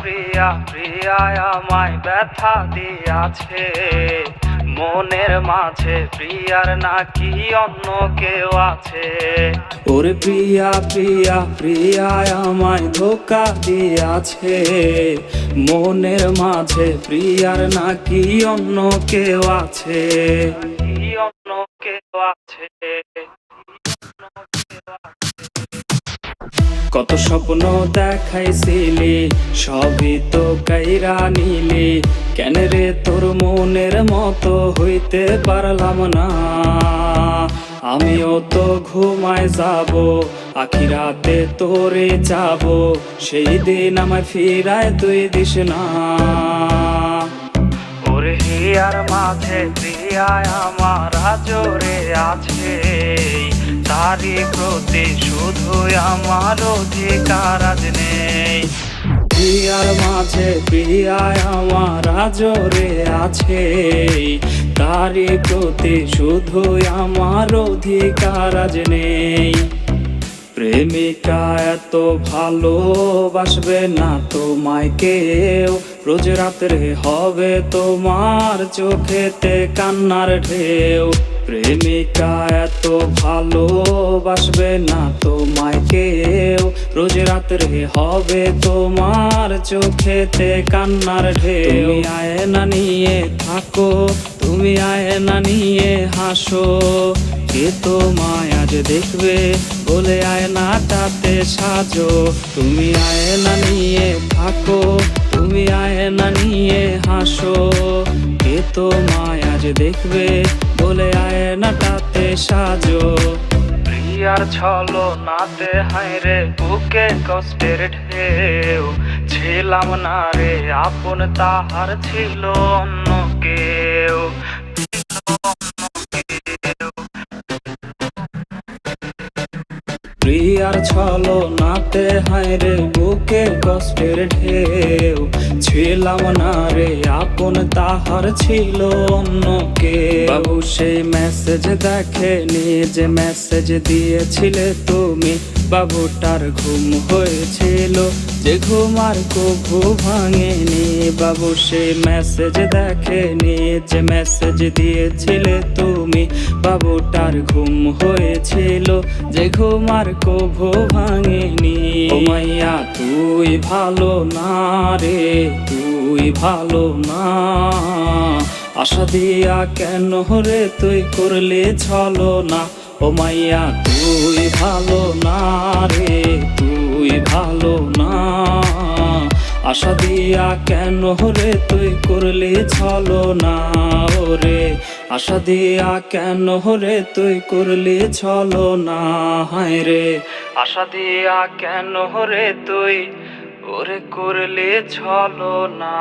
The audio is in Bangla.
প্রিয়া প্রিয়া আমায় ব্যথা দিয়াছে, মনের মাঝে প্রিয়ার নাকি অন্য কেউ আছে। ওরে প্রিয়া প্রিয়া প্রিয়া আমায় ধোঁকা দিয়াছে, মনের মাঝে প্রিয়ার নাকি অন্য কেউ আছে, অন্য কেউ আছে। কত স্বপ্ন দেখাইছিলি সবই তো কাইরা নিলি, কেন রে তোর মনের মতো হইতে পারলাম না। আমিও তো ঘুমায় যাব, আখিরাতে তোরে যাব, সেই দিন আমায় ফিরায় তুই দিস না। ওরে হিয়ার মাঝে প্রিয়ায় আমার জোরে আছে, তারি প্রতি শুধুই আমার অধিকার আজ নেই। প্রিয়ার মাঝে প্রিয়ায় আমার জোরে আছে, তারি প্রতি শুধুই আমার অধিকার আজ নেই। প্রেমিকা এত ভালোবাসবে না তোমায় কেউ, রোজ রাত্রে হবে তোমার চোখেতে কান্নার ঢেউ। প্রেমিকা এত ভালোবাসবে না তোমায় কেউ, রোজ রাত্রে হবে তোমার চোখেতে কান্নার ঢেউ। তুমি আয়না নিয়ে থাকো, তুমি আয়না নিয়ে হাসো, কে তোমায় আজ দেখবে বলে আয়নাটাতে সাজো। তুমি আয়না নিয়ে থাকো, তুমি আয়না নিয়ে হাসো, কে তোমায় আজ দেখবে বলে আয়নাটাতে সাজো। প্রিয়ার ছলো নাতে হায়রে বুকে কষ্টের ঢেউ, ছিলাম না রে আপন তাহার ছিল অন্য কেউ। প্রিয়ার ছলো নাতে হায়রে বুকে কষ্টের ঢেউ, ছিলাম না রে আপন তাহার ছিল অন্য কেউ। বাবু সেই মেসেজ দেখেনি যে মেসেজ দিয়েছিলে তুমি, বাবুটার ঘুম হয়েছিল যে ঘুম আর কভু ভাঙেনি। বাবু সেই মেসেজ দেখেনি যে মেসেজ দিয়েছিলে তুমি, বাবুটার ঘুম হয়েছিল যে ঘুম আর কভু ভাঙেনি। ও মাইয়া তুই ভালো না রে, তুই ভালো না, আশা দিয়া কেন রে তুই করলে ছলো না। ও মাইয়া তুই ভালো না রে, তুই ভালো না, আশা দিয়া কেন রে তুই করলে ছলো না। ওরে আশা দিয়া কেন রে তুই করলে ছলো না, হায় রে আশা দিয়া কেন রে তুই ওরে করলে ছলো না।